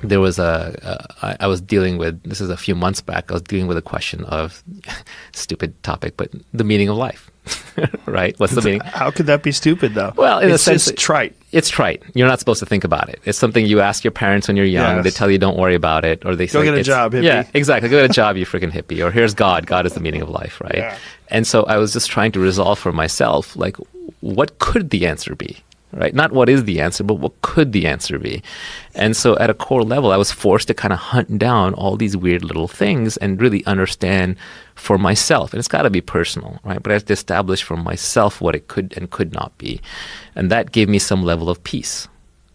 There was I was dealing with, this is a few months back, I was dealing with a question of, stupid topic, but the meaning of life, right? What's the meaning? How could that be stupid, though? Well, in a it's sense, just trite. It's trite. You're not supposed to think about it. It's something you ask your parents when you're young. Yes. They tell you don't worry about it, or they say, Go get a job, hippie. Yeah, exactly. Go get a job, you freaking hippie. Or here's God. God is the meaning of life, right? Yeah. And so I was just trying to resolve for myself, like, what could the answer be? Right? Not what is the answer, but what could the answer be? And so at a core level, I was forced to kind of hunt down all these weird little things and really understand for myself. And it's got to be personal, right? But I have to establish for myself what it could and could not be. And that gave me some level of peace.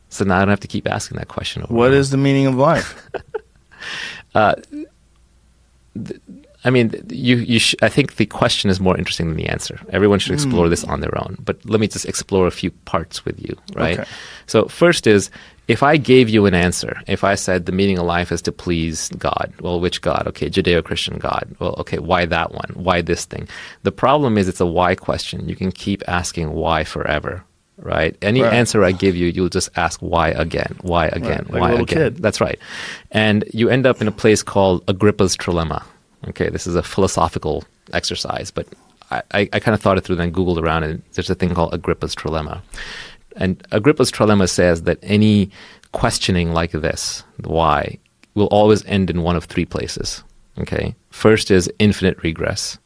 So now I don't have to keep asking that question over. What is the meaning of life? I mean, I think the question is more interesting than the answer. Everyone should explore this on their own. But let me just explore a few parts with you, right? Okay. So first is, if I gave you an answer, if I said the meaning of life is to please God, well, which God? Okay, Judeo-Christian God. Well, okay, why that one? Why this thing? The problem is it's a why question. You can keep asking why forever. Right? Any answer I give you, you'll just ask why again, why again, Like why a little again. kid. That's right. And you end up in a place called Agrippa's trilemma. Okay, this is a philosophical exercise, but I kind of thought it through, then Googled around, and there's a thing called Agrippa's trilemma. And Agrippa's trilemma says that any questioning like this, the why, will always end in one of three places. Okay, first is infinite regress.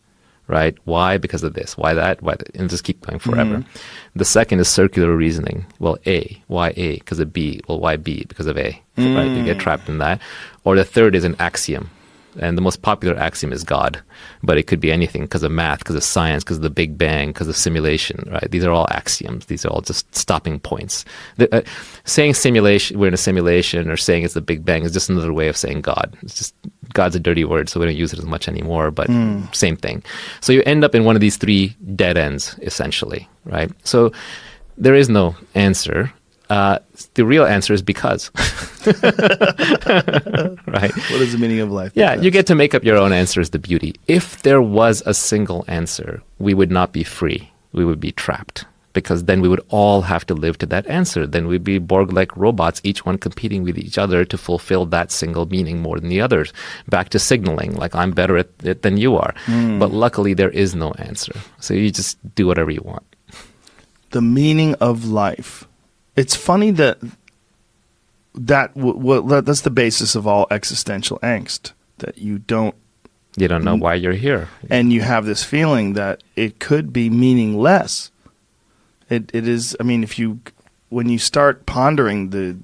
Right? Why? Because of this. Why that? Why that? And just keep going forever. The second is circular reasoning. Well, A. Why A? Because of B. Well, why B? Because of A. Right? You get trapped in that. Or the third is an axiom. And the most popular axiom is God. But it could be anything because of math, because of science, because of the Big Bang, because of simulation, right? These are all axioms. These are all just stopping points. Saying simulation, we're in a simulation, or saying it's the Big Bang is just another way of saying God. It's just, God's a dirty word, so we don't use it as much anymore, but same thing. So you end up in one of these three dead ends, essentially, right? So there is no answer. The real answer is because. Right? What is the meaning of life? Yeah, you get to make up your own answer is the beauty. If there was a single answer, we would not be free. We would be trapped, because then we would all have to live to that answer. Then we'd be Borg-like robots, each one competing with each other to fulfill that single meaning more than the others. Back to signaling, like I'm better at it than you are. But luckily, there is no answer. So you just do whatever you want. The meaning of life. It's funny that's the basis of all existential angst, that you don't know why you're here. And you have this feeling that it could be meaningless. It is, I mean, when you start pondering the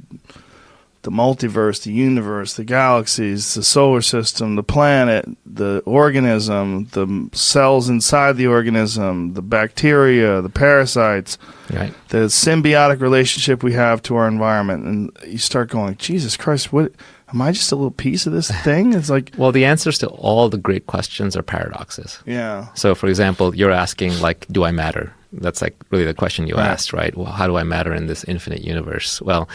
multiverse, the universe, the galaxies, the solar system, the planet, the organism, the cells inside the organism, the bacteria, the parasites, right, the symbiotic relationship we have to our environment, and you start going, Jesus Christ, what? Am I just a little piece of this thing? It's like, well, the answers to all the great questions are paradoxes. Yeah. So, for example, you're asking, like, do I matter? That's like really the question you asked, right? Well, how do I matter in this infinite universe? Well,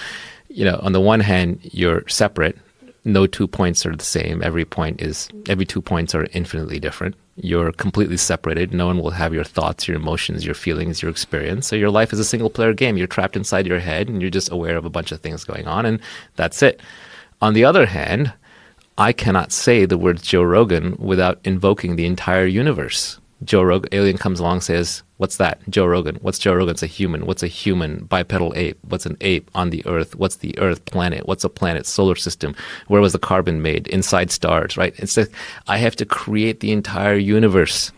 on the one hand, you're separate. No 2 points are the same. Every 2 points are infinitely different. You're completely separated. No one will have your thoughts, your emotions, your feelings, your experience. So your life is a single player game. You're trapped inside your head, and you're just aware of a bunch of things going on, and that's it. On the other hand, I cannot say the words Joe Rogan without invoking the entire universe. Joe Rogan, alien comes along, says, what's that? Joe Rogan. What's Joe Rogan? It's a human. What's a human? Bipedal ape. What's an ape on the earth? What's the earth? Planet. What's a planet? Solar system. Where was the carbon made? Inside stars, right? It's like I have to create the entire universe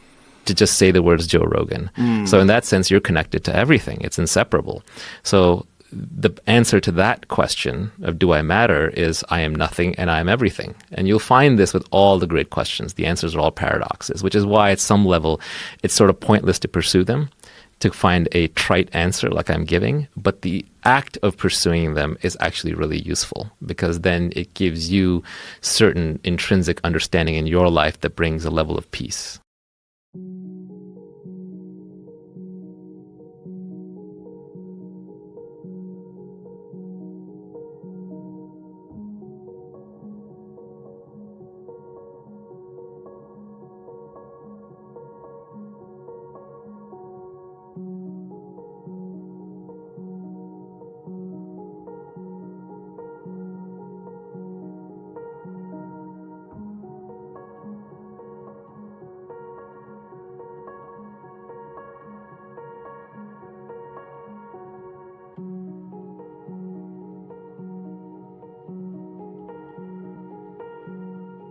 to just say the words Joe Rogan. So in that sense, you're connected to everything. It's inseparable. So the answer to that question of do I matter is I am nothing and I am everything. And you'll find this with all the great questions. The answers are all paradoxes, which is why at some level it's sort of pointless to pursue them, to find a trite answer like I'm giving. But the act of pursuing them is actually really useful, because then it gives you certain intrinsic understanding in your life that brings a level of peace.